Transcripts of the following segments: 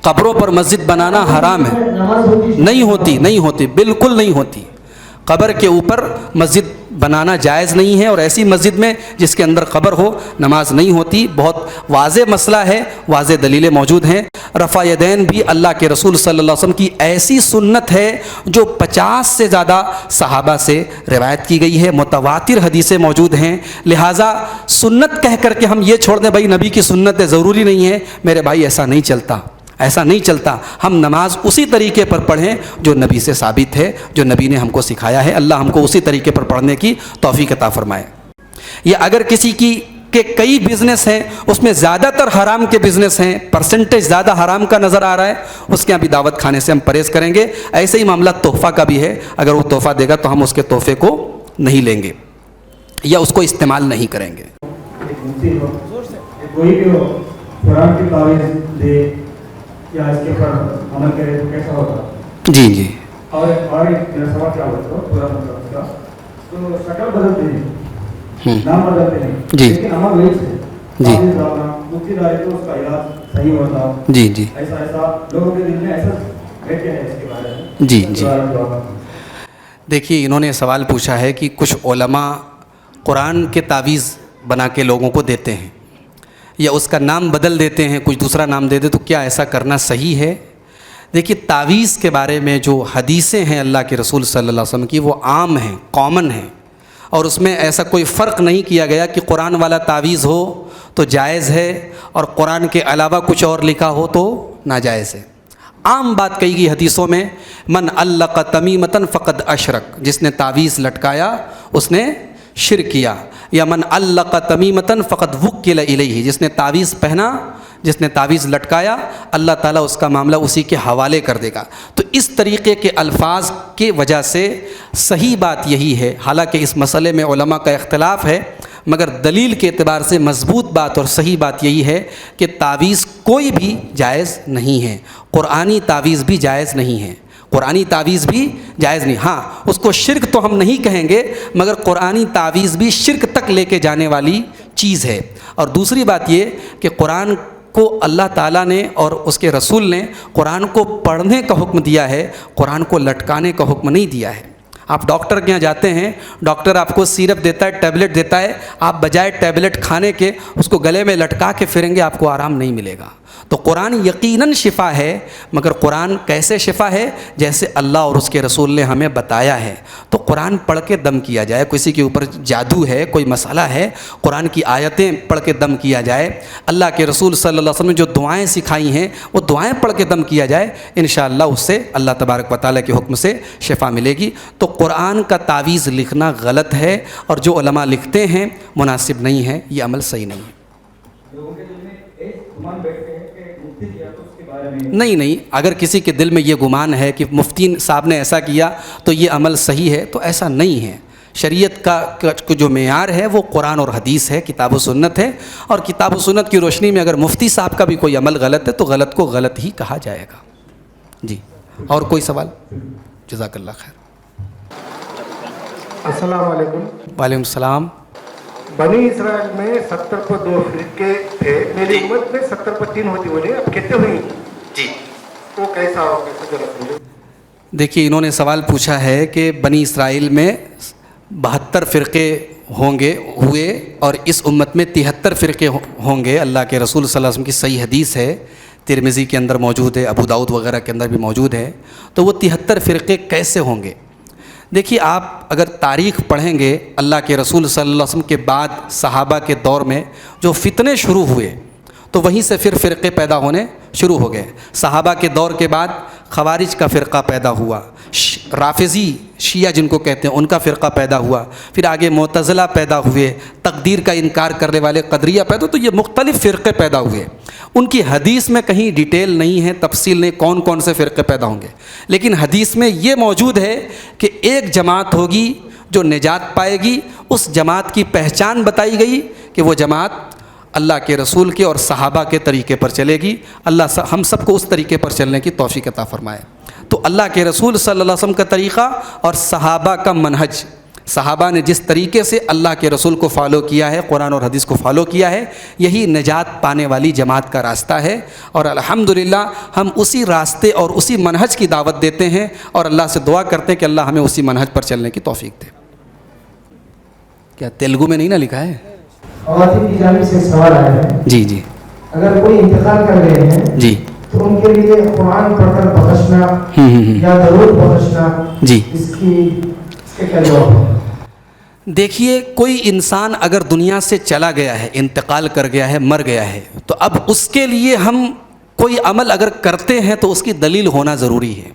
قبروں پر مسجد بنانا حرام ہے. نہیں ہوتی بالکل نہیں ہوتی. قبر کے اوپر مسجد بنانا جائز نہیں ہے، اور ایسی مسجد میں جس کے اندر قبر ہو نماز نہیں ہوتی. بہت واضح مسئلہ ہے، واضح دلیلیں موجود ہیں. رفع یدین بھی اللہ کے رسول صلی اللہ علیہ وسلم کی ایسی سنت ہے جو 50 سے زیادہ صحابہ سے روایت کی گئی ہے، متواتر حدیثیں موجود ہیں. لہٰذا سنت کہہ کر کے ہم یہ چھوڑ دیں بھائی نبی کی سنت ہے ضروری نہیں ہے، میرے بھائی ایسا نہیں چلتا، ایسا نہیں چلتا. ہم نماز اسی طریقے پر پڑھیں جو نبی سے ثابت ہے، جو نبی نے ہم کو سکھایا ہے. اللہ ہم کو اسی طریقے پر پڑھنے کی توفیق عطا فرمائے. یا اگر کسی کے کئی بزنس ہیں، اس میں زیادہ تر حرام کے بزنس ہیں، پرسنٹیج زیادہ حرام کا نظر آ رہا ہے، اس کے یہاں بھی دعوت کھانے سے ہم پرہیز کریں گے. ایسے ہی معاملہ تحفہ کا بھی ہے. اگر وہ تحفہ دے گا تو ہم اس کے تحفے کو نہیں لیں گے یا اس کو استعمال نہیں کریں گے. کوئی بھی قرآن کی تعویذ دے یا اس کے اوپر عمل کرے تو کیسا ہوگا؟ جی اور میرا سوال کیا ہوتا پورا مطلب کا تو شکل بدلتے ہیں، نام بدلتے ہیں، لیکن عمل وہی سے جی مفتی داری تو اس کا علاج صحیح ہوتا. جی ایسا لوگوں کے دل میں ایسا بیٹھے ہیں اس کے بارے میں. جی دیکھیے انہوں نے سوال پوچھا ہے کہ کچھ علماء قرآن کے تعویذ بنا کے لوگوں کو دیتے ہیں یا اس کا نام بدل دیتے ہیں، کچھ دوسرا نام دے دے، تو کیا ایسا کرنا صحیح ہے؟ دیکھیے تعویذ کے بارے میں جو حدیثیں ہیں اللہ کے رسول صلی اللہ علیہ وسلم کی وہ عام ہیں، کامن ہیں، اور اس میں ایسا کوئی فرق نہیں کیا گیا کہ قرآن والا تعویذ ہو تو جائز ہے اور قرآن کے علاوہ کچھ اور لکھا ہو تو ناجائز ہے. عام بات کہی گئی حدیثوں میں، من علق تمیمۃ فقد اشرک، جس نے تعویذ لٹکایا اس نے شرک کیا. یا من علق تمیمۃ فقد وکل الیہ، جس نے تعویذ پہنا، جس نے تعویذ لٹکایا، اللہ تعالیٰ اس کا معاملہ اسی کے حوالے کر دے گا. تو اس طریقے کے الفاظ کی وجہ سے صحیح بات یہی ہے، حالانکہ اس مسئلے میں علماء کا اختلاف ہے، مگر دلیل کے اعتبار سے مضبوط بات اور صحیح بات یہی ہے کہ تعویذ کوئی بھی جائز نہیں ہے. قرآنی تعویذ بھی جائز نہیں ہے، قرآنی تعویذ بھی جائز نہیں. ہاں اس کو شرک تو ہم نہیں کہیں گے، مگر قرآنی تعویذ بھی شرک تک لے کے جانے والی چیز ہے. اور دوسری بات یہ کہ قرآن کو اللہ تعالیٰ نے اور اس کے رسول نے قرآن کو پڑھنے کا حکم دیا ہے، قرآن کو لٹکانے کا حکم نہیں دیا ہے. آپ ڈاکٹر کے یہاں جاتے ہیں، ڈاکٹر آپ کو سیرپ دیتا ہے، ٹیبلٹ دیتا ہے، آپ بجائے ٹیبلٹ کھانے کے اس کو گلے میں لٹکا کے پھریں گے، آپ کو آرام نہیں ملے گا. تو قرآن یقیناً شفا ہے، مگر قرآن کیسے شفا ہے؟ جیسے اللہ اور اس کے رسول نے ہمیں بتایا ہے. تو قرآن پڑھ کے دم کیا جائے، کسی کے اوپر جادو ہے، کوئی مسئلہ ہے، قرآن کی آیتیں پڑھ کے دم کیا جائے. اللہ کے رسول صلی اللہ علیہ وسلم نے جو دعائیں سکھائی ہیں وہ دعائیں پڑھ کے دم کیا جائے، انشاءاللہ اس سے اللہ تبارک و تعالیٰ کے حکم سے شفا ملے گی. تو قرآن کا تعویذ لکھنا غلط ہے، اور جو علماء لکھتے ہیں مناسب نہیں ہے، یہ عمل صحیح نہیں ہے. نہیں، اگر کسی کے دل میں یہ گمان ہے کہ مفتی صاحب نے ایسا کیا تو یہ عمل صحیح ہے، تو ایسا نہیں ہے. شریعت کا جو معیار ہے وہ قرآن اور حدیث ہے، کتاب و سنت ہے، اور کتاب و سنت کی روشنی میں اگر مفتی صاحب کا بھی کوئی عمل غلط ہے تو غلط کو غلط ہی کہا جائے گا. جی اور کوئی سوال؟ جزاک اللہ خیر. السلام علیکم. وعلیکم السلام. بنی اسرائیل میں 70 پر 2 فرقے تھے، میری امت میں 70 پر 3 ہوتی بولے، اب کتنے ہوئی؟ جی وہ کیسا ہو کیسے؟ دیکھیے انہوں نے سوال پوچھا ہے کہ بنی اسرائیل میں 72 فرقے ہوئے اور اس امت میں 73 فرقے ہوں گے. اللہ کے رسول صلی اللہ علیہ وسلم کی صحیح حدیث ہے، ترمذی کے اندر موجود ہے، ابو داؤد وغیرہ کے اندر بھی موجود ہے. تو وہ 73 فرقے کیسے ہوں گے؟ دیکھیے آپ اگر تاریخ پڑھیں گے، اللہ کے رسول صلی اللہ علیہ وسلم کے بعد صحابہ کے دور میں جو فتنے شروع ہوئے تو وہیں سے پھر فرقے پیدا ہونے شروع ہو گئے. صحابہ کے دور کے بعد خوارج کا فرقہ پیدا ہوا، رافضی شیعہ جن کو کہتے ہیں ان کا فرقہ پیدا ہوا، پھر آگے معتزلہ پیدا ہوئے، تقدیر کا انکار کرنے والے قدریہ پیدا. تو یہ مختلف فرقے پیدا ہوئے. ان کی حدیث میں کہیں ڈیٹیل نہیں ہے، تفصیل نہیں کون کون سے فرقے پیدا ہوں گے، لیکن حدیث میں یہ موجود ہے کہ ایک جماعت ہوگی جو نجات پائے گی. اس جماعت کی پہچان بتائی گئی کہ وہ جماعت اللہ کے رسول کے اور صحابہ کے طریقے پر چلے گی. اللہ ہم سب کو اس طریقے پر چلنے کی توفیق عطا فرمائے. تو اللہ کے رسول صلی اللہ علیہ وسلم کا طریقہ اور صحابہ کا منہج صحابہ نے جس طریقے سے اللہ کے رسول کو فالو کیا ہے، قرآن اور حدیث کو فالو کیا ہے، یہی نجات پانے والی جماعت کا راستہ ہے، اور الحمدللہ ہم اسی راستے اور اسی منہج کی دعوت دیتے ہیں، اور اللہ سے دعا کرتے ہیں کہ اللہ ہمیں اسی منہج پر چلنے کی توفیق دے۔ کیا تیلگو میں نہیں نہ لکھا ہے؟ خواتین کی جانب سے سوال آیا ہے، جی جی اگر کوئی انتقال کر گئے ہیں جی تو ان کے لیے قرآن پڑھ کر بخشنا یا درود بخشنا، جی اس کے کیا جواب ہے؟ دیکھیے، کوئی انسان اگر دنیا سے چلا گیا ہے، انتقال کر گیا ہے، مر گیا ہے، تو اب اس کے لیے ہم کوئی عمل اگر کرتے ہیں تو اس کی دلیل ہونا ضروری ہے،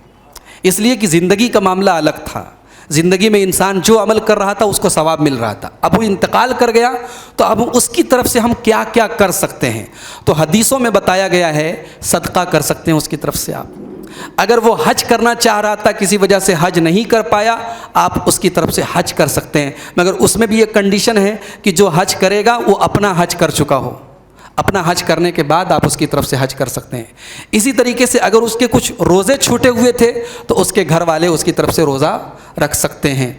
اس لیے کہ زندگی کا معاملہ الگ تھا۔ زندگی میں انسان جو عمل کر رہا تھا اس کو ثواب مل رہا تھا، اب وہ انتقال کر گیا تو اب اس کی طرف سے ہم کیا کیا کر سکتے ہیں؟ تو حدیثوں میں بتایا گیا ہے صدقہ کر سکتے ہیں اس کی طرف سے آپ۔ اگر وہ حج کرنا چاہ رہا تھا، کسی وجہ سے حج نہیں کر پایا، آپ اس کی طرف سے حج کر سکتے ہیں، مگر اس میں بھی ایک کنڈیشن ہے کہ جو حج کرے گا وہ اپنا حج کر چکا ہو، اپنا حج کرنے کے بعد آپ اس کی طرف سے حج کر سکتے ہیں۔ اسی طریقے سے اگر اس کے کچھ روزے چھوٹے ہوئے تھے تو اس کے گھر والے اس کی طرف سے روزہ رکھ سکتے ہیں۔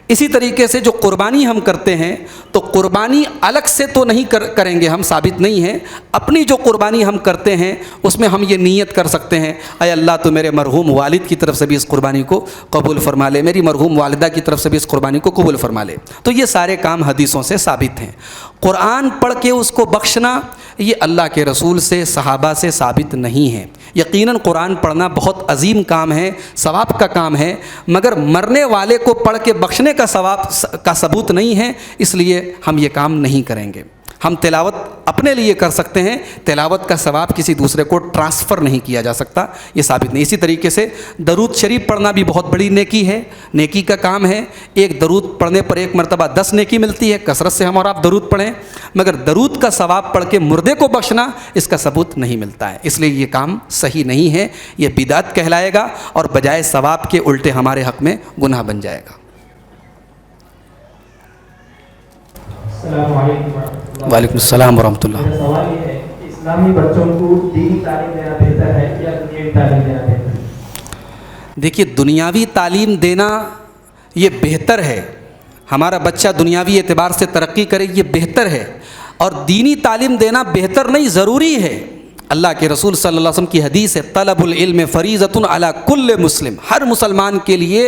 اسی طریقے سے جو قربانی ہم کرتے ہیں تو قربانی الگ سے تو نہیں کریں گے، ہم ثابت نہیں ہیں، اپنی جو قربانی ہم کرتے ہیں اس میں ہم یہ نیت کر سکتے ہیں، اے اللہ تو میرے مرحوم والد کی طرف سے بھی اس قربانی کو قبول فرما لے، میری مرحوم والدہ کی طرف سے بھی اس قربانی کو قبول فرما لے۔ تو یہ سارے کام حدیثوں سے ثابت ہیں۔ قرآن پڑھ کے اس کو بخشنا یہ اللہ کے رسول سے، صحابہ سے ثابت نہیں ہے۔ یقیناً قرآن پڑھنا بہت عظیم کام ہے، ثواب کا کام ہے، مگر مرنے والے کو پڑھ کے بخشنے کا ثواب کا ثبوت نہیں ہے، اس لیے ہم یہ کام نہیں کریں گے۔ ہم تلاوت اپنے لیے کر سکتے ہیں، تلاوت کا ثواب کسی دوسرے کو ٹرانسفر نہیں کیا جا سکتا، یہ ثابت نہیں۔ اسی طریقے سے درود شریف پڑھنا بھی بہت بڑی نیکی ہے، نیکی کا کام ہے۔ ایک درود پڑھنے پر ایک مرتبہ 10 نیکی ملتی ہے، کثرت سے ہم اور آپ درود پڑھیں، مگر درود کا ثواب پڑھ کے مردے کو بخشنا اس کا ثبوت نہیں ملتا ہے، اس لیے یہ کام صحیح نہیں ہے، یہ بدعت کہلائے گا اور بجائے ثواب کے الٹے ہمارے حق میں گناہ بن جائے گا۔ السلام علیکم ورحمۃ اللہ۔ وعلیکم السلام ورحمۃ اللہ۔ میرا سوال یہ ہے کہ اسلامی بچوں کو دینی تعلیم دینا بہتر ہے یا دنیاوی تعلیم دینا بہتر ہے؟ دیکھیے، دنیاوی تعلیم دینا یہ بہتر ہے، ہمارا بچہ دنیاوی اعتبار سے ترقی کرے یہ بہتر ہے، اور دینی تعلیم دینا بہتر نہیں، ضروری ہے۔ اللہ کے رسول صلی اللہ علیہ وسلم کی حدیث ہے، طلب العلم فریضۃ علی کل مسلم، ہر مسلمان کے لیے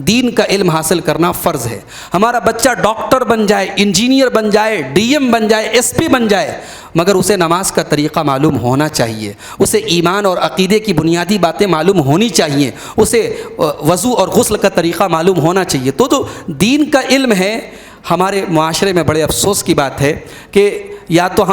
دین کا علم حاصل کرنا فرض ہے۔ ہمارا بچہ ڈاکٹر بن جائے، انجینئر بن جائے، ڈی ایم بن جائے، ایس پی بن جائے، مگر اسے نماز کا طریقہ معلوم ہونا چاہیے، اسے ایمان اور عقیدے کی بنیادی باتیں معلوم ہونی چاہیے، اسے وضو اور غسل کا طریقہ معلوم ہونا چاہیے۔ تو جو دین کا علم ہے، ہمارے معاشرے میں بڑے افسوس کی بات ہے کہ یا تو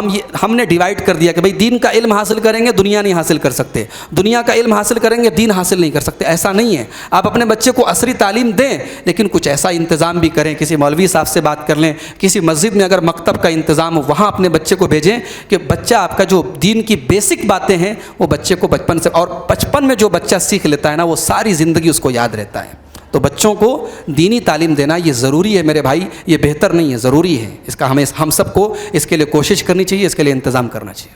ہم نے ڈیوائڈ کر دیا کہ بھئی دین کا علم حاصل کریں گے دنیا نہیں حاصل کر سکتے، دنیا کا علم حاصل کریں گے دین حاصل نہیں کر سکتے، ایسا نہیں ہے۔ آپ اپنے بچے کو عصری تعلیم دیں، لیکن کچھ ایسا انتظام بھی کریں، کسی مولوی صاحب سے بات کر لیں، کسی مسجد میں اگر مکتب کا انتظام ہو وہاں اپنے بچے کو بھیجیں کہ بچہ آپ کا جو دین کی بیسک باتیں ہیں وہ بچے کو بچپن سے، اور بچپن میں جو بچہ سیکھ لیتا ہے نا وہ ساری زندگی اس کو یاد رہتا ہے۔ تو بچوں کو دینی تعلیم دینا یہ ضروری ہے میرے بھائی، یہ بہتر نہیں ہے، ضروری ہے، اس کا ہم سب کو اس کے لیے کوشش کرنی چاہیے، اس کے لیے انتظام کرنا چاہیے۔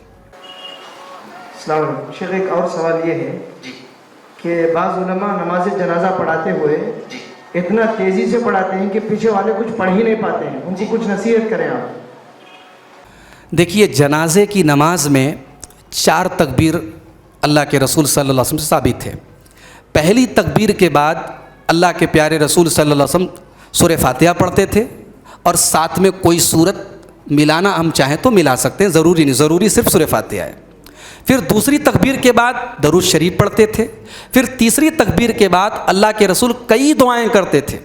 السلام علیکم شیخ، ایک اور سوال یہ ہے کہ بعض علماء نماز جنازہ پڑھاتے ہوئے اتنا تیزی سے پڑھاتے ہیں کہ پیچھے والے کچھ پڑھ ہی نہیں پاتے ہیں، ان کو کچھ نصیحت کریں آپ۔ دیکھیے، جنازے کی نماز میں 4 تکبیر اللہ کے رسول صلی اللہ علیہ وسلم سے ثابت ہے۔ پہلی تکبیر کے بعد اللہ کے پیارے رسول صلی اللہ علیہ وسلم سورہ فاتحہ پڑھتے تھے، اور ساتھ میں کوئی سورت ملانا ہم چاہیں تو ملا سکتے ہیں، ضروری نہیں، ضروری صرف سورہ فاتحہ ہے۔ پھر دوسری تکبیر کے بعد درود شریف پڑھتے تھے، پھر تیسری تکبیر کے بعد اللہ کے رسول کئی دعائیں کرتے تھے۔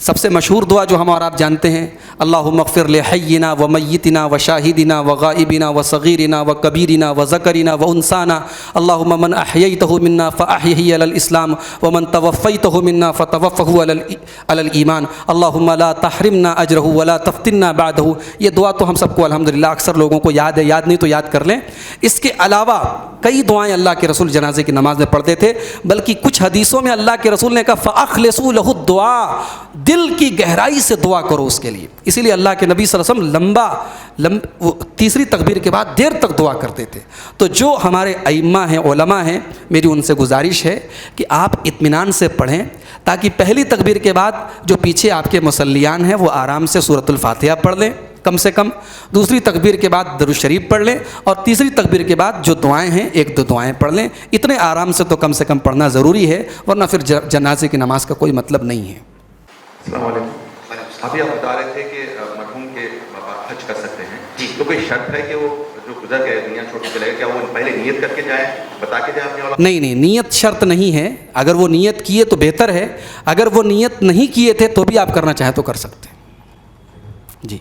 سب سے مشہور دعا جو ہم اور آپ جانتے ہیں، اللہم اغفر لحینا و میتنا و شاہدنا و غائبنا و صغیرنا و کبیرنا و ذکرنا و انسانا، اللہم من احییتہ منا فاحیہ علی الاسلام ومن توفیتہ منا فتوفہ علی الایمان، اللہم لا تحرمنا اجرہ ولا تفتنا بعدہ۔ یہ دعا تو ہم سب کو الحمدللہ اکثر لوگوں کو یاد ہے، یاد نہیں تو یاد کر لیں۔ اس کے علاوہ کئی دعائیں اللہ کے رسول جنازے کی نماز میں پڑھتے تھے، بلکہ کچھ حدیثوں میں اللہ کے رسول نے کہا فاخلصوا لہ الدعاء، دل کی گہرائی سے دعا کرو اس کے لیے. اسی لیے اللہ کے نبی صلی اللہ علیہ وسلم وہ تیسری تکبیر کے بعد دیر تک دعا کرتے تھے. تو جو ہمارے ائمہ ہیں، علماء ہیں، میری ان سے گزارش ہے کہ آپ اطمینان سے پڑھیں تاکہ پہلی تکبیر کے بعد جو پیچھے آپ کے مصلیان ہیں وہ آرام سے سورۃ الفاتحہ پڑھ لیں کم سے کم، دوسری تکبیر کے بعد درود شریف پڑھ لیں، اور تیسری تکبیر کے بعد جو دعائیں ہیں ایک دو دعائیں پڑھ لیں. اتنے آرام سے کم پڑھنا ضروری ہے، ورنہ پھر جنازے کی نماز کا کوئی مطلب نہیں ہے. السلام علیکم. ابھی آپ بتا رہے تھے کہ مرحوم کے بعد حج کر سکتے ہیں، تو کوئی شرط ہے کہ وہ جو گزر گئے دنیا چھوڑ کے چلے گئے، کیا وہ پہلے نیت کر کے جائیں، بتا کے جائیں اپنے والا؟ نہیں، نیت شرط نہیں ہے. اگر وہ نیت کیے تو بہتر ہے، اگر وہ نیت نہیں کیے تھے تو بھی آپ کرنا چاہیں تو کر سکتے ہیں. جی.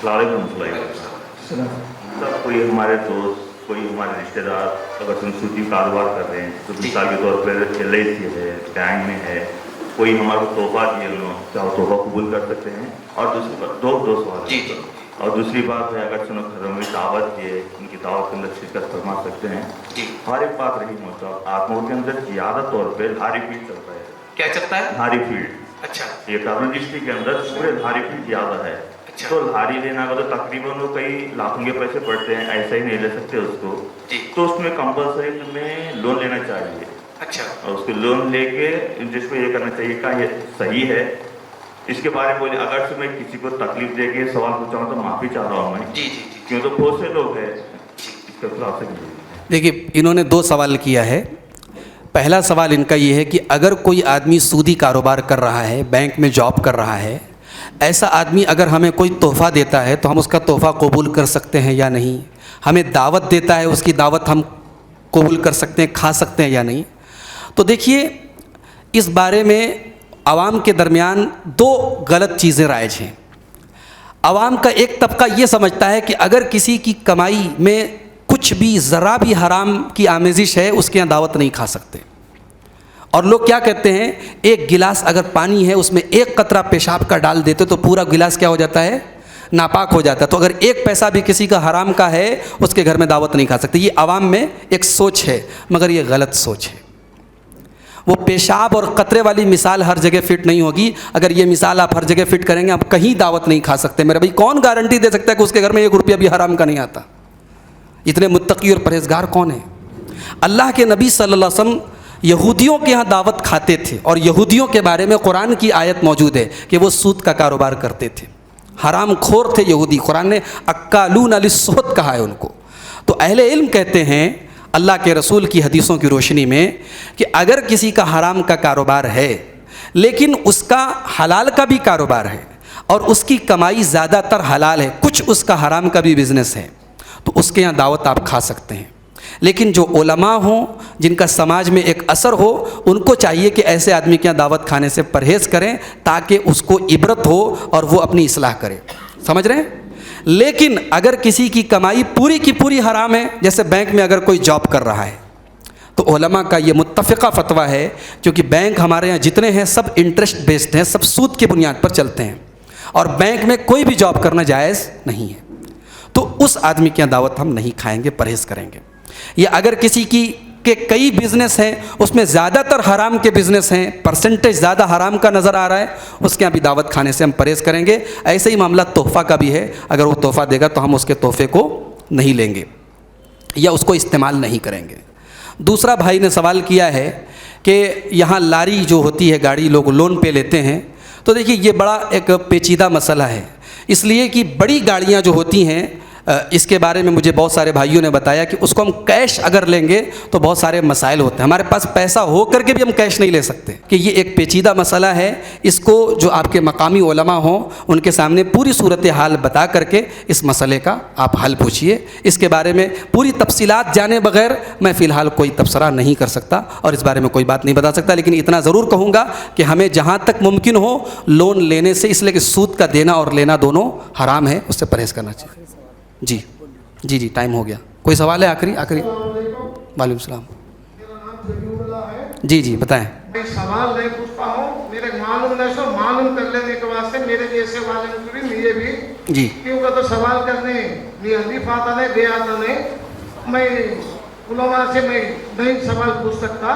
السلام علیکم. کوئی ہمارے دوست، کوئی ہمارے رشتہ دار اگر سنسوتی کاروبار کر رہے ہیں تو مثال کے طور پر LIC ہے، بینک میں ہے، کوئی ہمارے کو تحفہ دیے انہوں، کیا وہ تحفہ قبول کر سکتے ہیں؟ اور دوسری بات دو سوال. اور دوسری بات ہے اگر سنو گھروں میں دعوت دیے، ان کی دعوت کے اندر شرکت فرما سکتے ہیں. ہر ایک بات رہی ہوتا آپ کے اندر زیادہ طور پہ لہاری فیلڈ چلتا ہے. کیا چلتا ہے؟ لہاری فیلڈ. اچھا. یہ ٹرن ڈسٹرکٹ کے اندر پورے لہاری فیلڈ زیادہ ہے. تو لہاری لینا کا تو تقریباً وہ کئی لاکھوں کے پیسے پڑتے ہیں، ایسا ہی نہیں لے سکتے اس کو. تو اس میں کمپلسری تمہیں لون لینا چاہیے. اچھا. اور اس کو لون لے کے جس کو یہ کرنا چاہیے کہ یہ صحیح ہے. اس کے بارے میں بولے اگر سے میں کسی کو تکلیف دے کے سوال پوچھا ہوں تو معافی چاہ رہا ہوں میں، کیوں تو بہت سے لوگ ہیں اس کے خلاف سے. دیکھیے انہوں نے 2 سوال کیا ہے. پہلا سوال ان کا یہ ہے کہ اگر کوئی آدمی سودی کاروبار کر رہا ہے، بینک میں جاب کر رہا ہے، ایسا آدمی اگر ہمیں کوئی تحفہ دیتا ہے تو ہم اس کا تحفہ قبول کر سکتے ہیں یا نہیں؟ ہمیں دعوت دیتا ہے، اس کی دعوت ہم قبول کر سکتے ہیں، کھا سکتے ہیں یا نہیں؟ تو دیکھیے اس بارے میں عوام کے درمیان 2 غلط چیزیں رائج ہیں. عوام کا ایک طبقہ یہ سمجھتا ہے کہ اگر کسی کی کمائی میں کچھ بھی ذرا بھی حرام کی آمیزش ہے اس کے یہاں دعوت نہیں کھا سکتے. اور لوگ کیا کہتے ہیں، ایک گلاس اگر پانی ہے اس میں 1 قطرہ پیشاب کا ڈال دیتے تو پورا گلاس کیا ہو جاتا ہے؟ ناپاک ہو جاتا ہے. تو اگر 1 پیسہ بھی کسی کا حرام کا ہے اس کے گھر میں دعوت نہیں کھا سکتے. یہ عوام میں ایک سوچ ہے، مگر یہ غلط سوچ ہے. وہ پیشاب اور قطرے والی مثال ہر جگہ فٹ نہیں ہوگی. اگر یہ مثال آپ ہر جگہ فٹ کریں گے آپ کہیں دعوت نہیں کھا سکتے. میرے بھائی کون گارنٹی دے سکتا ہے کہ اس کے گھر میں 1 روپیہ بھی حرام کا نہیں آتا؟ اتنے متقی اور پرہیزگار کون ہیں؟ اللہ کے نبی صلی اللہ علیہ وسلم یہودیوں کے ہاں دعوت کھاتے تھے، اور یہودیوں کے بارے میں قرآن کی آیت موجود ہے کہ وہ سود کا کاروبار کرتے تھے، حرام خور تھے یہودی. قرآن نے اکالون للسحت کہا ہے ان کو. تو اہل علم کہتے ہیں اللہ کے رسول کی حدیثوں کی روشنی میں کہ اگر کسی کا حرام کا کاروبار ہے لیکن اس کا حلال کا بھی کاروبار ہے اور اس کی کمائی زیادہ تر حلال ہے، کچھ اس کا حرام کا بھی بزنس ہے، تو اس کے یہاں دعوت آپ کھا سکتے ہیں. لیکن جو علماء ہوں جن کا سماج میں ایک اثر ہو، ان کو چاہیے کہ ایسے آدمی کے یہاں دعوت کھانے سے پرہیز کریں تاکہ اس کو عبرت ہو اور وہ اپنی اصلاح کرے. سمجھ رہے ہیں؟ لیکن اگر کسی کی کمائی پوری کی پوری حرام ہے، جیسے بینک میں اگر کوئی جاب کر رہا ہے، تو علماء کا یہ متفقہ فتویٰ ہے، کیونکہ بینک ہمارے یہاں جتنے ہیں سب انٹرسٹ بیسڈ ہیں، سب سود کی بنیاد پر چلتے ہیں، اور بینک میں کوئی بھی جاب کرنا جائز نہیں ہے. تو اس آدمی کی یہاں دعوت ہم نہیں کھائیں گے، پرہیز کریں گے. یا اگر کسی کی کہ کئی بزنس ہیں اس میں زیادہ تر حرام کے بزنس ہیں، پرسنٹیج زیادہ حرام کا نظر آ رہا ہے، اس کے یہاں بھی دعوت کھانے سے ہم پرہیز کریں گے. ایسے ہی معاملہ تحفہ کا بھی ہے. اگر وہ تحفہ دے گا تو ہم اس کے تحفے کو نہیں لیں گے یا اس کو استعمال نہیں کریں گے. دوسرا بھائی نے سوال کیا ہے کہ یہاں لاری جو ہوتی ہے، گاڑی لوگ لون پہ لیتے ہیں. تو دیکھیے یہ بڑا ایک پیچیدہ مسئلہ ہے، اس لیے کہ بڑی گاڑیاں جو ہوتی ہیں اس کے بارے میں مجھے بہت سارے بھائیوں نے بتایا کہ اس کو ہم کیش اگر لیں گے تو بہت سارے مسائل ہوتے ہیں. ہمارے پاس پیسہ ہو کر کے بھی ہم کیش نہیں لے سکتے، کہ یہ ایک پیچیدہ مسئلہ ہے. اس کو جو آپ کے مقامی علماء ہوں ان کے سامنے پوری صورتحال بتا کر کے اس مسئلے کا آپ حل پوچھیے. اس کے بارے میں پوری تفصیلات جانے بغیر میں فی الحال کوئی تبصرہ نہیں کر سکتا اور اس بارے میں کوئی بات نہیں بتا سکتا. لیکن اتنا ضرور کہوں گا کہ ہمیں جہاں تک ممکن ہو لون لینے سے، اس لیے کہ سود کا دینا اور لینا دونوں حرام ہے، اس سے پرہیز کرنا چاہیے. جی جی جی ٹائم ہو گیا. کوئی سوال ہے آخری؟ وعلیکم السلام. جی جی بتائیں. سوال نہیں پوچھتا ہوں، میرے معلوم نہیں سو معلوم کر لینے کے واسطے میرے جیسے والے بھی مجھے بھی جی کیونکہ تو سوال کرنے نہیں حریف آتا نہیں بے آتا نہیں. میں علماء سے میں نہیں سوال پوچھ سکتا،